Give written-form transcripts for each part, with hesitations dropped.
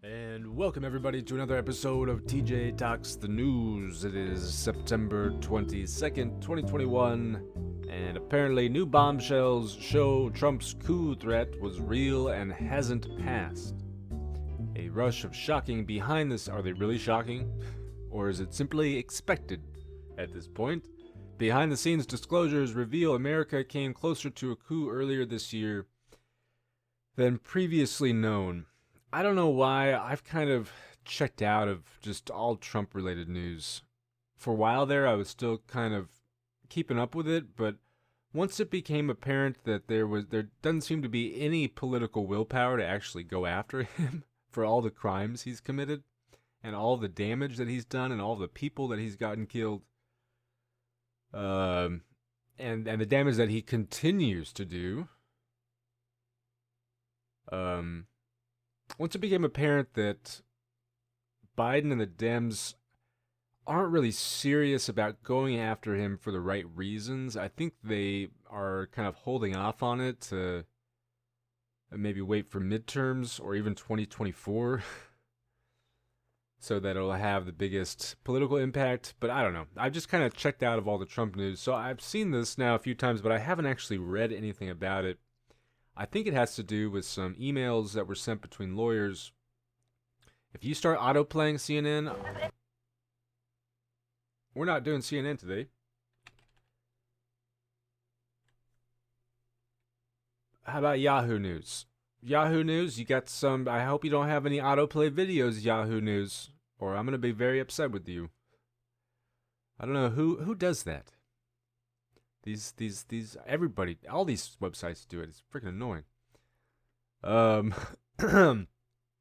And welcome everybody to another episode of TJ Talks the News. It is September 22nd, 2021, and apparently new bombshells show Trump's coup threat was real and hasn't passed. A rush of shocking behind this. Are they really shocking? Or is it simply expected at this point? Behind the scenes disclosures reveal America came closer to a coup earlier this year than previously known. I don't know why I've kind of checked out of just all Trump related news. For a while there, I was still kind of keeping up with it, but once it became apparent that there doesn't seem to be any political willpower to actually go after him for all the crimes he's committed and all the damage that he's done and all the people that he's gotten killed, and the damage that he continues to do. Once it became apparent that Biden and the Dems aren't really serious about going after him for the right reasons, I think they are kind of holding off on it to maybe wait for midterms or even 2024 so that it'll have the biggest political impact. But I don't know. I've just kind of checked out of all the Trump news. So I've seen this now a few times, but I haven't actually read anything about it. I think it has to do with some emails that were sent between lawyers. If you start auto-playing CNN, we're not doing CNN today. How about Yahoo News? Yahoo News, you got some. I hope you don't have any autoplay videos, Yahoo News, or I'm going to be very upset with you. I don't know who does that. These everybody, all these websites do it. It's freaking annoying.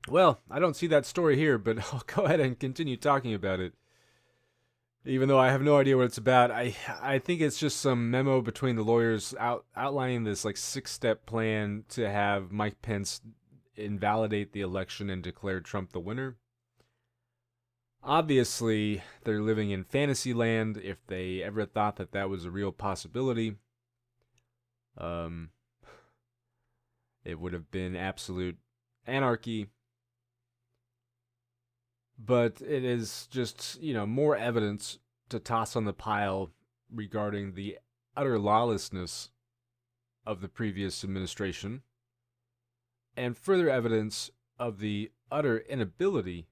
Well, I don't see that story here, but I'll go ahead and continue talking about it. Even though I have no idea what it's about, I think it's just some memo between the lawyers outlining this like 6-step plan to have Mike Pence invalidate the election and declare Trump the winner. Obviously, they're living in fantasy land if they ever thought that that was a real possibility. It would have been absolute anarchy. But it is just, more evidence to toss on the pile regarding the utter lawlessness of the previous administration, and further evidence of the utter inability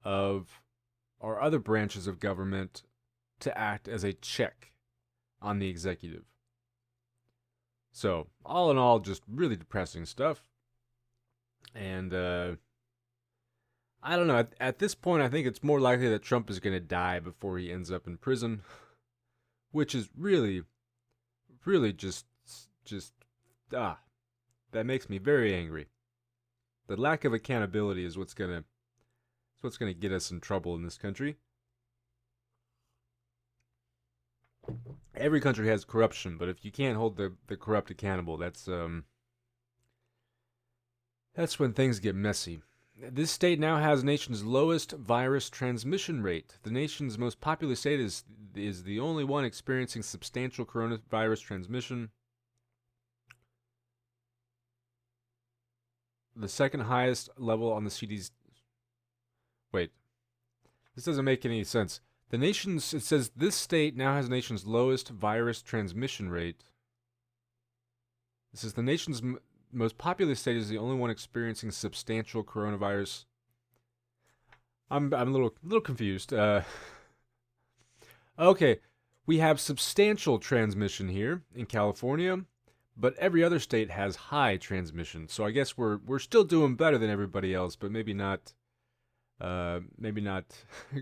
of our other branches of government to act as a check on the executive. So, all in all, just really depressing stuff. And, I don't know. At this point, I think it's more likely that Trump is going to die before he ends up in prison, which is really, really just, that makes me very angry. The lack of accountability is what's going to get us in trouble in this country. Every country has corruption, but if you can't hold the corrupt accountable, that's when things get messy. This state now has the nation's lowest virus transmission rate. The nation's most populous state is the only one experiencing substantial coronavirus transmission. The second highest level on the CD's. Wait, this doesn't make any sense. It says this state now has the nation's lowest virus transmission rate. It says the nation's most populous state is the only one experiencing substantial coronavirus. I'm a little confused. Okay, we have substantial transmission here in California, but every other state has high transmission. So I guess we're still doing better than everybody else, but maybe not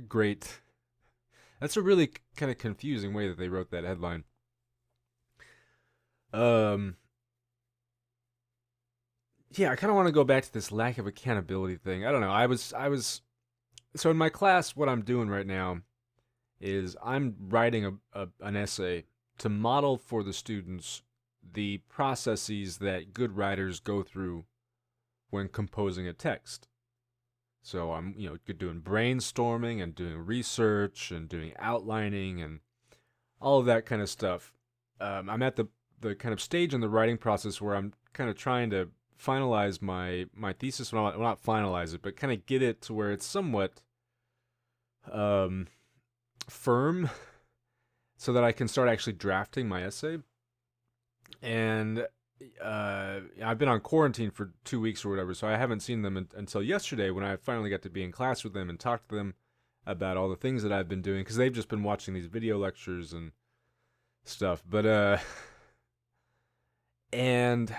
great. That's a really kind of confusing way that they wrote that headline. Yeah, I kind of want to go back to this lack of accountability thing. I don't know. I was so in my class, what I'm doing right now is I'm writing an essay to model for the students the processes that good writers go through when composing a text. So I'm, doing brainstorming and doing research and doing outlining and all of that kind of stuff. I'm at the kind of stage in the writing process where I'm kind of trying to finalize my thesis. Well, not finalize it, but kind of get it to where it's somewhat um, firm, so that I can start actually drafting my essay. And I've been on quarantine for 2 weeks or whatever, so I haven't seen them until yesterday when I finally got to be in class with them and talk to them about all the things that I've been doing, because they've just been watching these video lectures and stuff. But and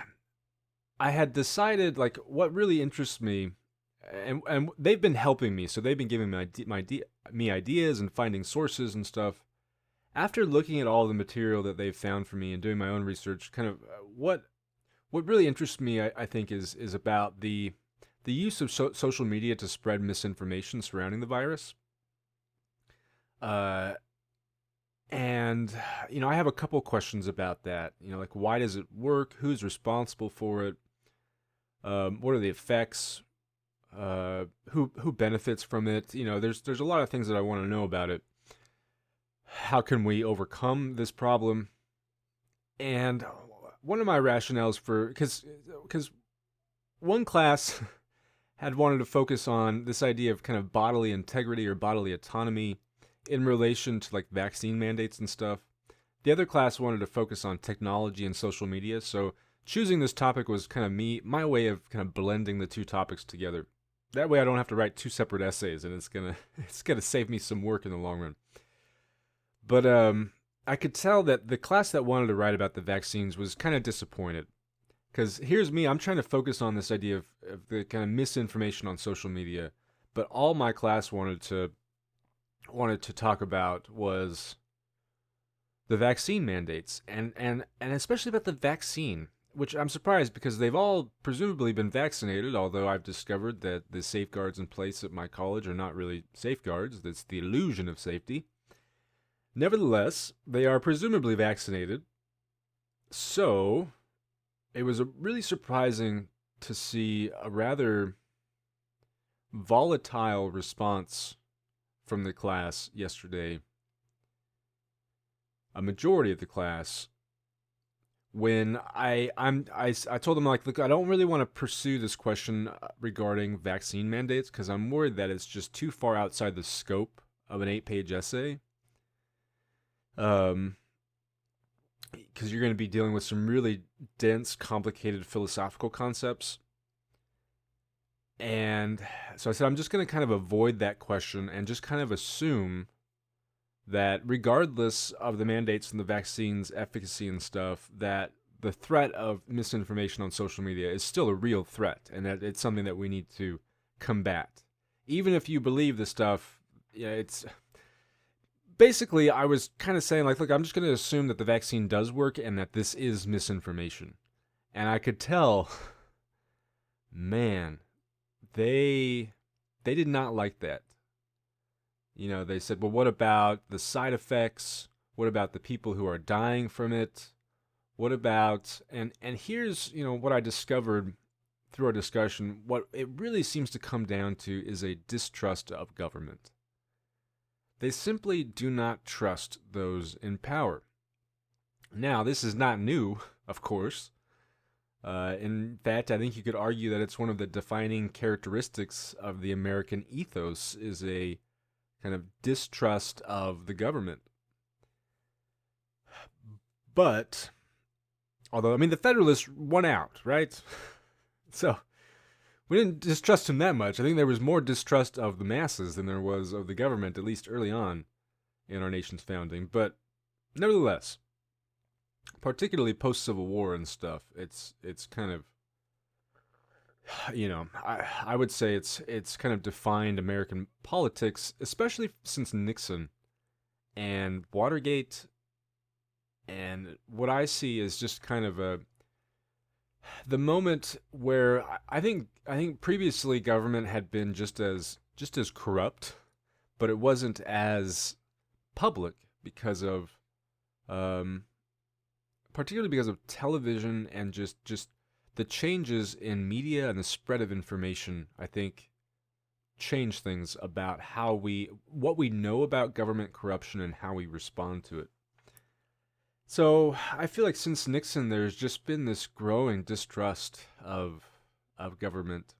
I had decided, like, what really interests me, and they've been helping me, so they've been giving me ideas and finding sources and stuff. After looking at all the material that they've found for me and doing my own research, kind of what really interests me, I think, is about the use of social media to spread misinformation surrounding the virus. Uh, and I have a couple questions about that. Like, why does it work? Who's responsible for it? What are the effects? Who benefits from it? There's a lot of things that I want to know about it. How can we overcome this problem? And one of my rationales for, because one class had wanted to focus on this idea of kind of bodily integrity or bodily autonomy in relation to like vaccine mandates and stuff. The other class wanted to focus on technology and social media. So choosing this topic was kind of my way of kind of blending the two topics together. That way I don't have to write two separate essays, and it's gonna save me some work in the long run. But I could tell that the class that wanted to write about the vaccines was kind of disappointed. Because here's me, I'm trying to focus on this idea of the kind of misinformation on social media. But all my class wanted to talk about was the vaccine mandates. And especially about the vaccine, which I'm surprised, because they've all presumably been vaccinated, although I've discovered that the safeguards in place at my college are not really safeguards. It's the illusion of safety. Nevertheless, they are presumably vaccinated, so it was really surprising to see a rather volatile response from the class yesterday, a majority of the class, when I told them, like, look, I don't really want to pursue this question regarding vaccine mandates, because I'm worried that it's just too far outside the scope of an 8-page essay. Because you're going to be dealing with some really dense, complicated philosophical concepts. And so I said, I'm just going to kind of avoid that question and just kind of assume that regardless of the mandates and the vaccine's efficacy and stuff, that the threat of misinformation on social media is still a real threat, and that it's something that we need to combat. Even if you believe the stuff, it's... Basically, I was kind of saying, like, look, I'm just going to assume that the vaccine does work and that this is misinformation. And I could tell, man, they did not like that. They said, well, what about the side effects? What about the people who are dying from it? What about, and here's, what I discovered through our discussion. What it really seems to come down to is a distrust of government. They simply do not trust those in power. Now, this is not new, of course. In fact, I think you could argue that it's one of the defining characteristics of the American ethos, is a kind of distrust of the government. But, although, the Federalists won out, right? So, we didn't distrust him that much. I think there was more distrust of the masses than there was of the government, at least early on in our nation's founding. But nevertheless, particularly post-Civil War and stuff, it's kind of, I would say it's kind of defined American politics, especially since Nixon and Watergate. And what I see is just kind of the moment where I think previously government had been just as corrupt, but it wasn't as public because of, particularly because of television and just the changes in media and the spread of information. I think changed things about what we know about government corruption and how we respond to it. So I feel like since Nixon, there's just been this growing distrust of government,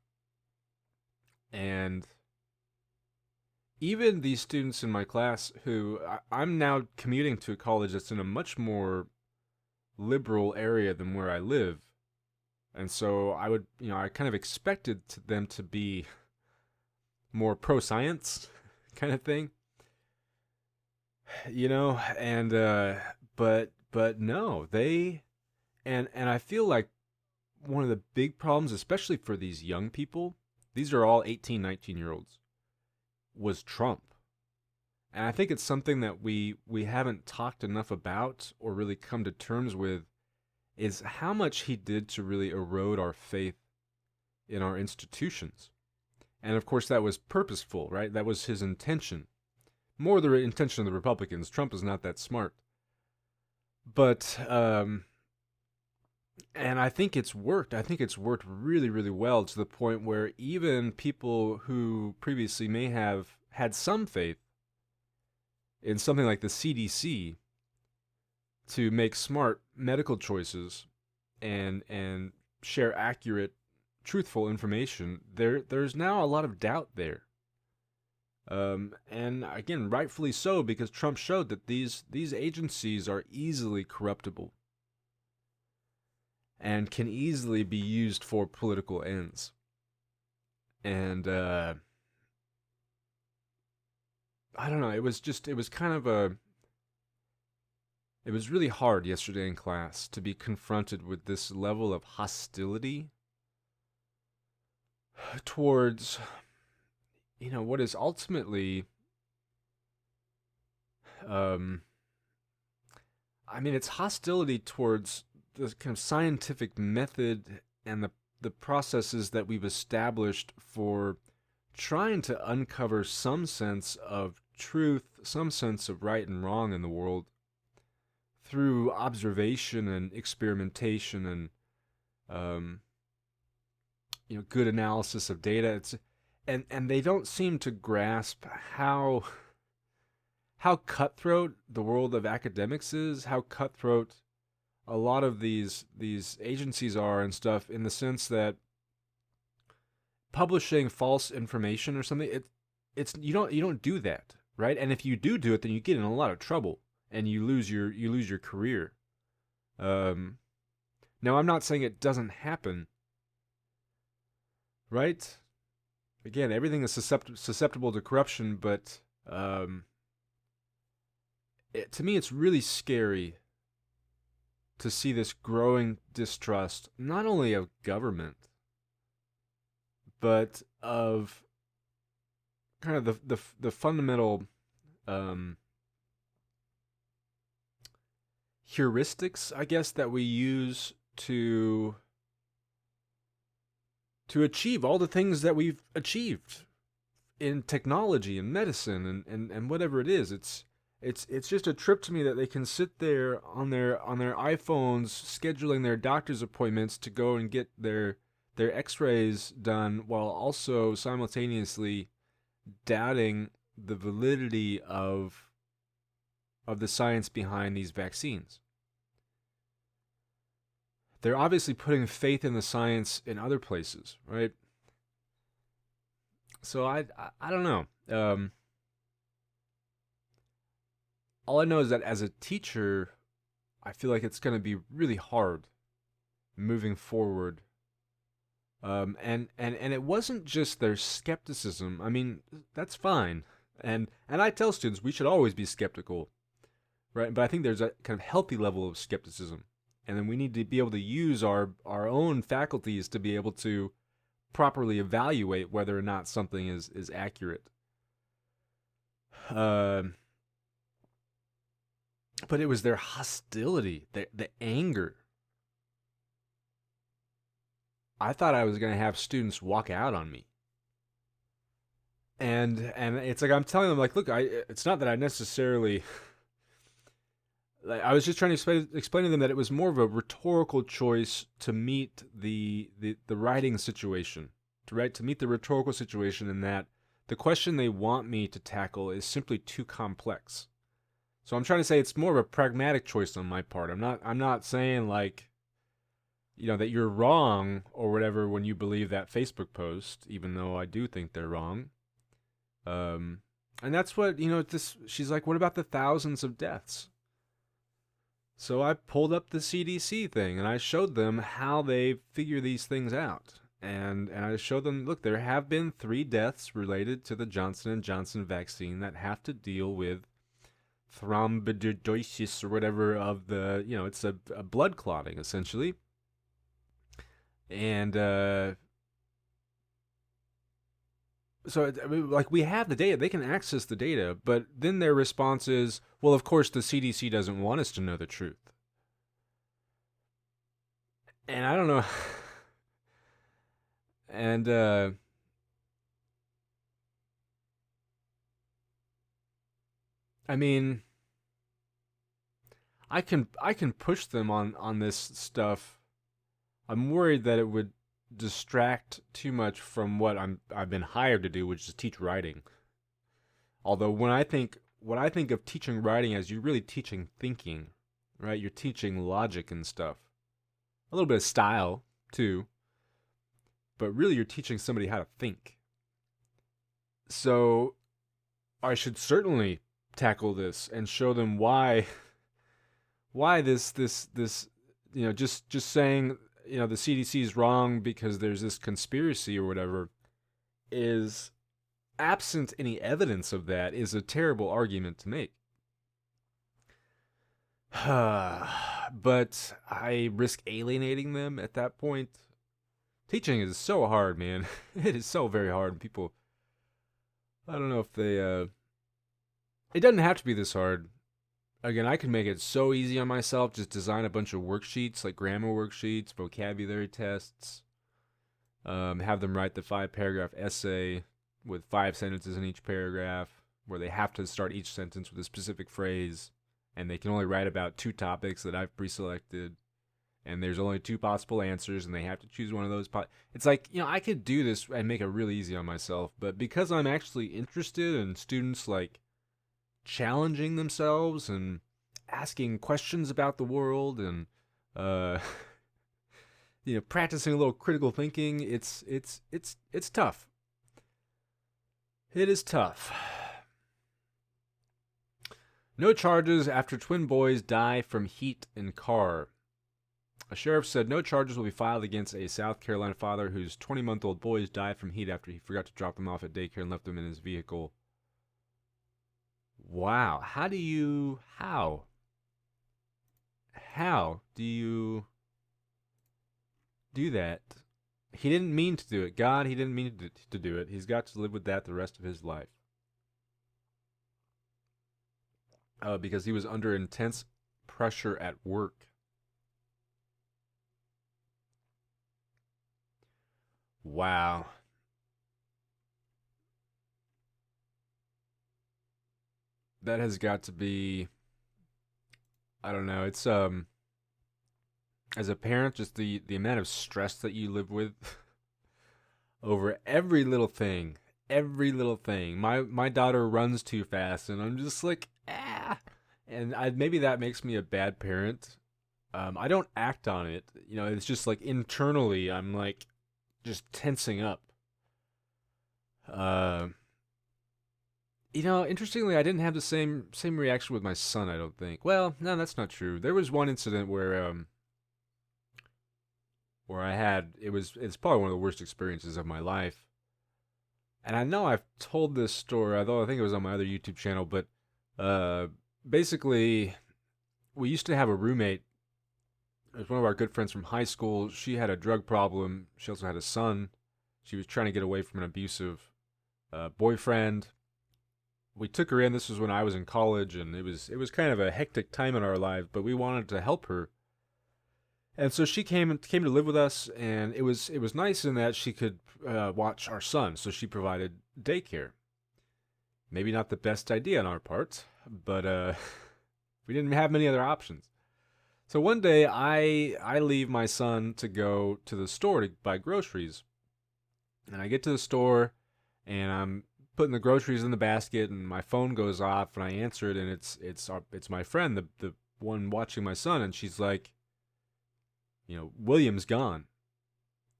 and even these students in my class who I'm now commuting to a college that's in a much more liberal area than where I live. And so I kind of expected them to be more pro science kind of thing, and but no, and I feel like one of the big problems, especially for these young people, these are all 18, 19-year olds, was Trump. And I think it's something that we haven't talked enough about or really come to terms with, is how much he did to really erode our faith in our institutions. And of course, that was purposeful, right? That was his intention. More the intention of the Republicans. Trump is not that smart. But, and I think it's worked. I think it's worked really, really well, to the point where even people who previously may have had some faith in something like the CDC to make smart medical choices and share accurate, truthful information, there's now a lot of doubt there. And again, rightfully so, because Trump showed that these agencies are easily corruptible and can easily be used for political ends. And I don't know. It was kind of it was really hard yesterday in class to be confronted with this level of hostility towards, what is ultimately, um, it's hostility towards the kind of scientific method and the processes that we've established for trying to uncover some sense of truth, some sense of right and wrong in the world through observation and experimentation and good analysis of data. And they don't seem to grasp how cutthroat the world of academics is, how cutthroat a lot of these agencies are and stuff, in the sense that publishing false information or something, it's you don't do that, right? And if you do it, then you get in a lot of trouble and you lose your career. Um, Now I'm not saying it doesn't happen, right? Again, everything is susceptible to corruption, but to me, it's really scary to see this growing distrust, not only of government, but of kind of the fundamental um, heuristics, I guess, that we use to achieve all the things that we've achieved in technology and medicine and whatever it is. It's just a trip to me that they can sit there on their iPhones scheduling their doctor's appointments to go and get their x-rays done, while also simultaneously doubting the validity of the science behind these vaccines. They're obviously putting faith in the science in other places, right? So I don't know. All I know is that as a teacher, I feel like it's going to be really hard moving forward. And it wasn't just their skepticism. I mean, that's fine. And I tell students we should always be skeptical, right? But I think there's a kind of healthy level of skepticism. And then we need to be able to use our own faculties to be able to properly evaluate whether or not something is accurate. But it was their hostility, the anger. I thought I was going to have students walk out on me. And it's like I'm telling them, like, look, it's not that I necessarily, like, I was just trying to explain to them that it was more of a rhetorical choice to meet the writing situation, to meet the rhetorical situation, in that the question they want me to tackle is simply too complex. So I'm trying to say it's more of a pragmatic choice on my part. I'm not saying like, that you're wrong or whatever when you believe that Facebook post, even though I do think they're wrong. Um and that's what, this she's like, what about the thousands of deaths? So I pulled up the CDC thing and I showed them how they figure these things out. And I showed them, look, there have been 3 deaths related to the Johnson and Johnson vaccine that have to deal with thrombosis or whatever of the, it's a blood clotting essentially. And so I mean, like, we have the data, they can access the data, but then their response is, well, of course the CDC doesn't want us to know the truth. And I don't know. And I mean, I can push them on this stuff. I'm worried that it would distract too much from what I've been hired to do, which is teach writing. Although when I think of teaching writing as, you're really teaching thinking, right? You're teaching logic and stuff. A little bit of style too, but really you're teaching somebody how to think. So I should certainly tackle this and show them why this just saying, the CDC is wrong because there's this conspiracy or whatever, is, absent any evidence of that, is a terrible argument to make. But I risk alienating them at that point. Teaching is so hard, man. It is so very hard. People, I don't know if they it doesn't have to be this hard. Again, I can make it so easy on myself. Just design a bunch of worksheets, like grammar worksheets, vocabulary tests. Have them write the 5-paragraph essay with 5 sentences in each paragraph, where they have to start each sentence with a specific phrase, and they can only write about 2 topics that I've pre-selected, and there's only 2 possible answers, and they have to choose one of those. It's like, I could do this and make it really easy on myself, but because I'm actually interested in students, like, challenging themselves and asking questions about the world and uh practicing a little critical thinking, it's tough. It is tough. No charges after twin boys die from heat in car. A sheriff said no charges will be filed against a South Carolina father whose 20-month-old boys died from heat after he forgot to drop them off at daycare and left them in his vehicle. Wow. How do you do that? He didn't mean to do it. God, he didn't mean to do it. He's got to live with that the rest of his life. Because he was under intense pressure at work. Wow. That has got to be, I don't know, it's as a parent, just the amount of stress that you live with over every little thing. Every little thing. My daughter runs too fast, and I'm just like, ah. And maybe that makes me a bad parent. I don't act on it. It's just like internally, I'm like just tensing up. Uh, Interestingly, I didn't have the same reaction with my son. I don't think. Well, no, that's not true. There was one incident where I had, it's probably one of the worst experiences of my life. And I know I've told this story, although I think it was on my other YouTube channel, but uh, basically, we used to have a roommate. It was one of our good friends from high school. She had a drug problem. She also had a son. She was trying to get away from an abusive boyfriend. We took her in. This was when I was in college, and it was kind of a hectic time in our lives, but we wanted to help her. And so she came to live with us, and it was nice in that she could watch our son. So she provided daycare. Maybe not the best idea on our part, but we didn't have many other options. So one day I leave my son to go to the store to buy groceries, and I get to the store, and I'm putting the groceries in the basket, and my phone goes off, and I answer it, and it's my friend, the one watching my son, and she's like, William's gone.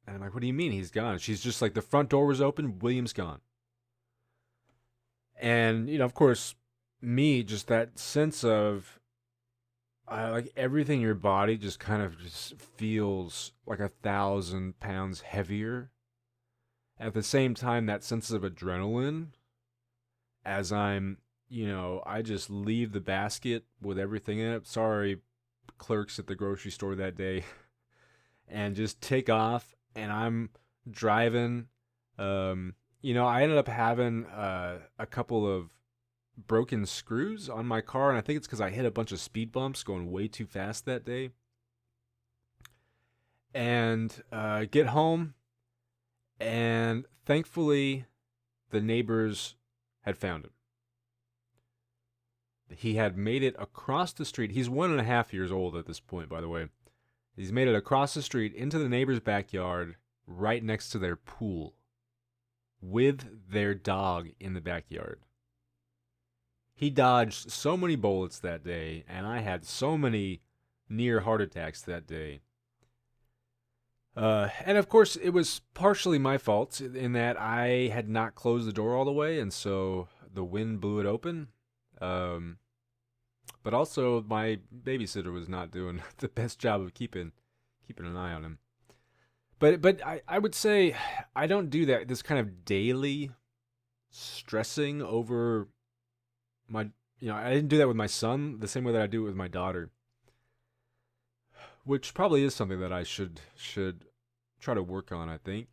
And I'm like, what do you mean he's gone? She's just like, the front door was open, William's gone. And, of course, me, just that sense of like everything in your body just kind of just feels like 1,000 pounds heavier. At the same time, that sense of adrenaline as I just leave the basket with everything in it. Sorry, clerks at the grocery store that day. And just take off, and I'm driving. I ended up having a couple of broken screws on my car, and I think it's because I hit a bunch of speed bumps going way too fast that day. And get home, and thankfully, the neighbors had found him. He had made it across the street. He's 1.5 years old at this point, by the way. He's made it across the street into the neighbor's backyard, right next to their pool, with their dog in the backyard. He dodged so many bullets that day, and I had so many near heart attacks that day. And of course, it was partially my fault in that I had not closed the door all the way, and so the wind blew it open. But also, my babysitter was not doing the best job of keeping an eye on him. But I would say I don't do that. This kind of daily stressing over my, I didn't do that with my son the same way that I do it with my daughter, which probably is something that I should try to work on. I think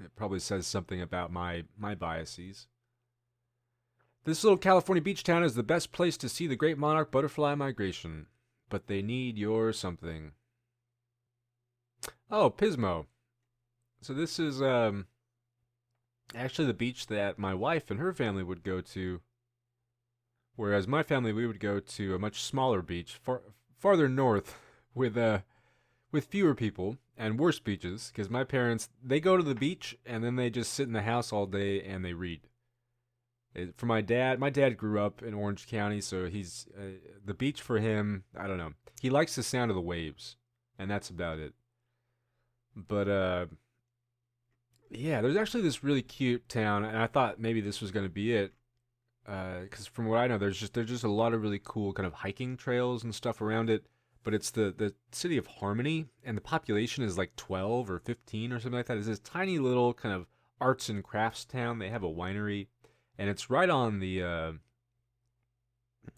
it probably says something about my biases. This little California beach town is the best place to see the great monarch butterfly migration, but they need your something. Oh, Pismo. So this is actually the beach that my wife and her family would go to, whereas my family, we would go to a much smaller beach farther north with fewer people and worse beaches, because my parents, they go to the beach and then they just sit in the house all day and they read. For my dad grew up in Orange County, so he's the beach for him, I don't know. He likes the sound of the waves, and that's about it. But yeah, there's actually this really cute town, and I thought maybe this was going to be it, because from what I know, there's just a lot of really cool kind of hiking trails and stuff around it. But it's the city of Harmony, and the population is like 12 or 15 or something like that. It's this tiny little kind of arts and crafts town. They have a winery. And it's right on the, I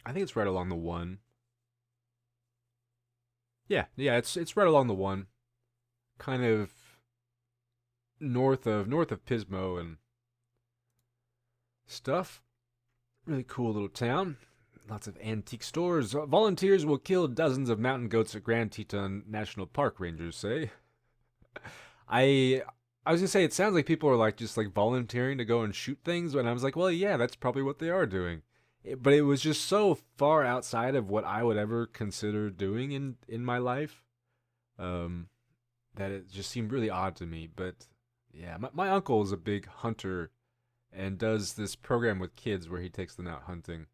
think it's right along the one. Yeah, it's right along the one, kind of north of Pismo and stuff. Really cool little town. Lots of antique stores. Volunteers will kill dozens of mountain goats at Grand Teton National Park, rangers say. I was gonna say, it sounds like people are like just like volunteering to go and shoot things, and I was like, well, yeah, that's probably what they are doing. But it was just so far outside of what I would ever consider doing in my life, that it just seemed really odd to me. But yeah, my uncle is a big hunter and does this program with kids where he takes them out hunting,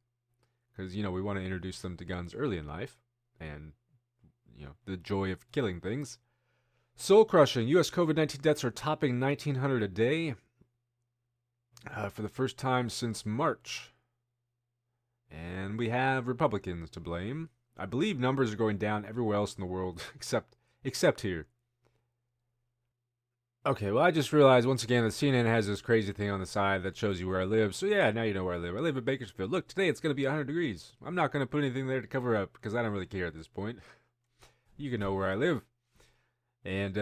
because we want to introduce them to guns early in life, and the joy of killing things. Soul crushing. U.S. COVID-19 deaths are topping 1,900 a day for the first time since March. And we have Republicans to blame. I believe numbers are going down everywhere else in the world except here. Okay, well, I just realized once again that CNN has this crazy thing on the side that shows you where I live. So yeah, now you know where I live. I live in Bakersfield. Look, today it's going to be 100 degrees. I'm not going to put anything there to cover up because I don't really care at this point. You can know where I live. And,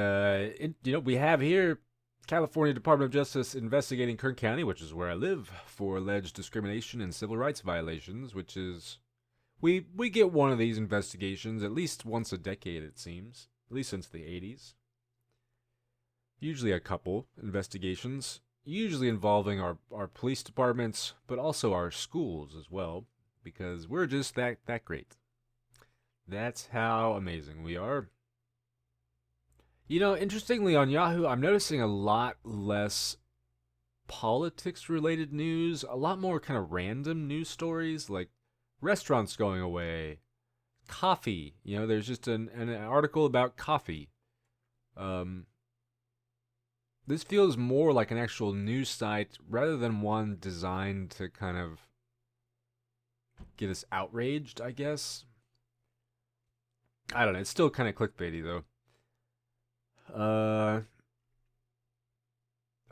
we have here California Department of Justice investigating Kern County, which is where I live, for alleged discrimination and civil rights violations, which is, we get one of these investigations at least once a decade, it seems, at least since the 80s. Usually a couple investigations, usually involving our police departments, but also our schools as well, because we're just that great. That's how amazing we are. Interestingly, on Yahoo, I'm noticing a lot less politics related news, a lot more kind of random news stories like restaurants going away, coffee. There's just an article about coffee. Um, this feels more like an actual news site rather than one designed to kind of get us outraged, I guess. I don't know. It's still kind of clickbaity, though.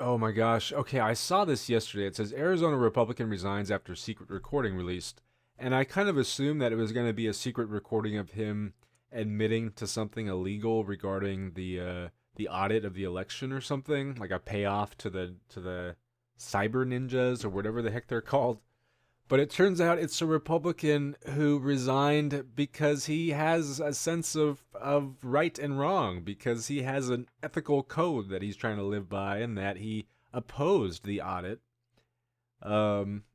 Oh my gosh. Okay, I saw this yesterday. It says Arizona Republican resigns after secret recording released. And I kind of assumed that it was going to be a secret recording of him admitting to something illegal regarding the audit of the election or something, like a payoff to the cyber ninjas or whatever the heck they're called. But it turns out it's a Republican who resigned because he has a sense of right and wrong, because he has an ethical code that he's trying to live by, and that he opposed the audit. Um,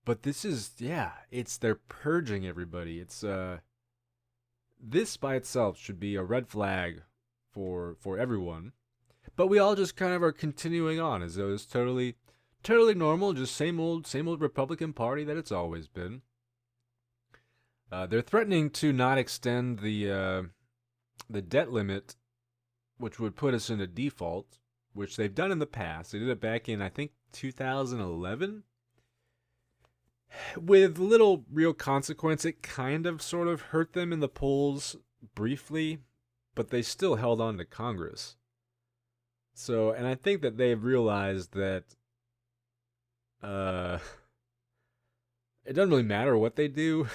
but this is, yeah, they're purging everybody. This by itself should be a red flag for everyone. But we all just kind of are continuing on as though it's totally normal, just same old Republican Party that it's always been. They're threatening to not extend the debt limit, which would put us in a default, which they've done in the past. They did it back in, I think, 2011. With little real consequence. It kind of sort of hurt them in the polls briefly, but they still held on to Congress. So, and I think that they've realized that it doesn't really matter what they do.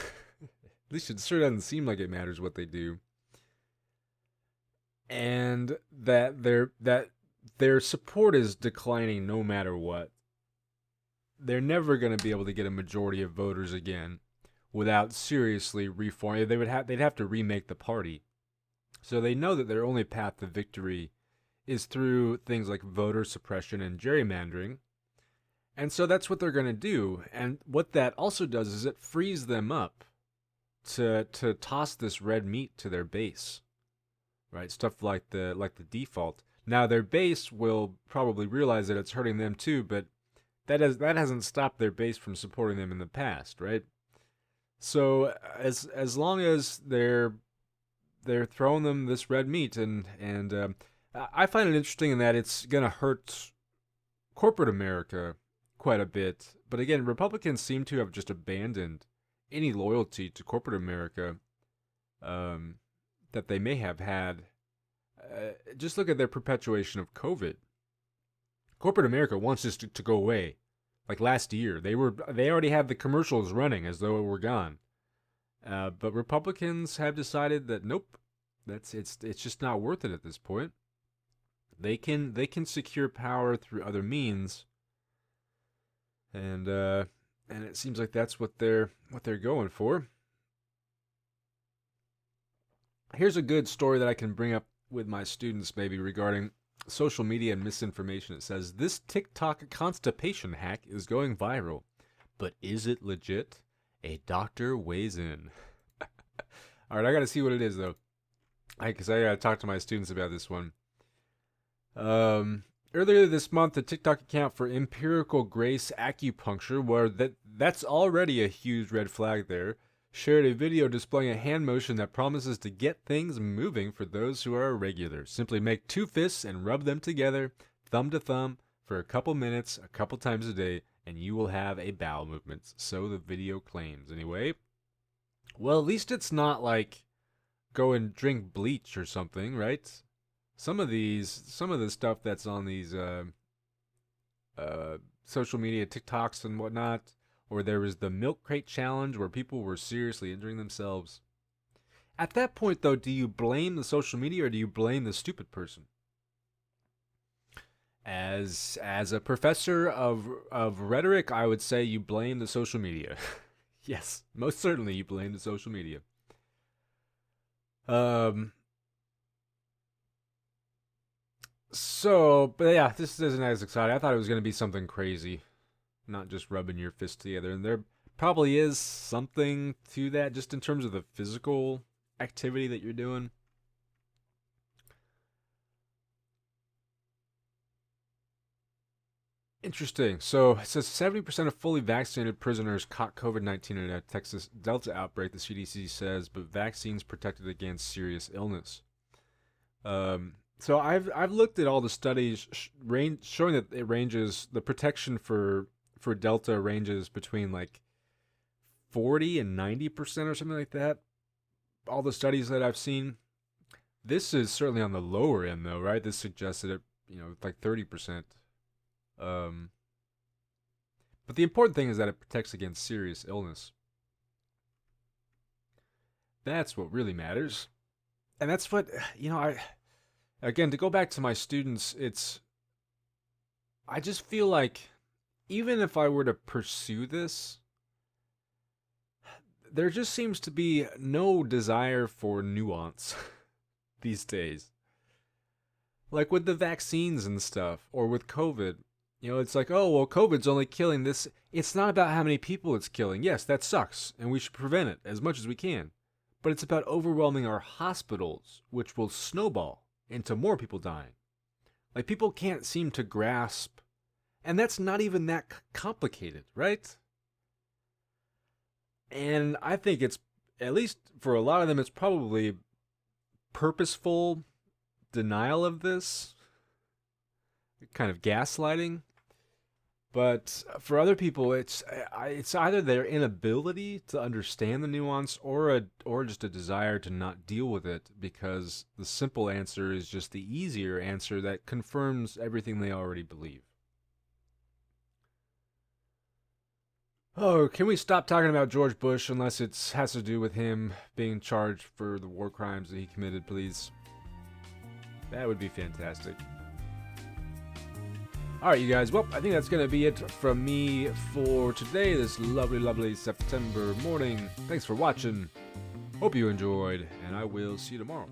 At least it sure doesn't seem like it matters what they do. And that their support is declining no matter what. They're never going to be able to get a majority of voters again without seriously reforming. They'd have to remake the party. So they know that their only path to victory is through things like voter suppression and gerrymandering. And so that's what they're going to do. And what that also does is it frees them up to toss this red meat to their base. Right? Stuff like the default. Now their base will probably realize that it's hurting them too, but that hasn't stopped their base from supporting them in the past, right? So as long as they're throwing them this red meat, and I find it interesting in that it's going to hurt corporate America quite a bit. But again, Republicans seem to have just abandoned any loyalty to corporate America that they may have had. Just look at their perpetuation of COVID. Corporate America wants this to go away. Like last year, they already had the commercials running as though it were gone. But Republicans have decided that nope, it's just not worth it at this point. They can secure power through other means, and it seems like that's what they're going for. Here's a good story that I can bring up with my students maybe regarding social media and misinformation. It says this TikTok constipation hack is going viral, but is it legit? A doctor weighs in. All right, I got to see what it is though, because I got to talk to my students about this one. Earlier this month, the TikTok account for Empirical Grace Acupuncture, where that's already a huge red flag there, shared a video displaying a hand motion that promises to get things moving for those who are irregular. Simply make two fists and rub them together, thumb to thumb, for a couple minutes, a couple times a day, and you will have a bowel movement. So the video claims. Anyway, well, at least it's not like go and drink bleach or something, right? Some of the stuff that's on these social media TikToks and whatnot, or there was the milk crate challenge where people were seriously injuring themselves. At that point, though, do you blame the social media or do you blame the stupid person? As a professor of rhetoric, I would say you blame the social media. Yes, most certainly you blame the social media. So, but yeah, this isn't as exciting. I thought it was going to be something crazy, not just rubbing your fists together. And there probably is something to that, just in terms of the physical activity that you're doing. Interesting. So it says 70% of fully vaccinated prisoners caught COVID-19 in a Texas Delta outbreak, the CDC says, but vaccines protected against serious illness. So I've looked at all the studies showing that the protection for Delta ranges between like 40 and 90% or something like that. All the studies that I've seen, this is certainly on the lower end though, right? This suggested it, like 30%. But the important thing is that it protects against serious illness. That's what really matters. And that's what, again, to go back to my students, I just feel like even if I were to pursue this, there just seems to be no desire for nuance these days. Like with the vaccines and stuff, or with COVID, it's like, oh, well, COVID's only killing this. It's not about how many people it's killing. Yes, that sucks, and we should prevent it as much as we can. But it's about overwhelming our hospitals, which will snowball into more people dying. Like, people can't seem to grasp, and that's not even that complicated, right? And I think it's, at least for a lot of them, it's probably purposeful denial of this, kind of gaslighting. But for other people, it's either their inability to understand the nuance or just a desire to not deal with it, because the simple answer is just the easier answer that confirms everything they already believe. Oh, can we stop talking about George Bush unless it has to do with him being charged for the war crimes that he committed, please? That would be fantastic. Alright, you guys, well, I think that's going to be it from me for today, this lovely, lovely September morning. Thanks for watching. Hope you enjoyed, and I will see you tomorrow.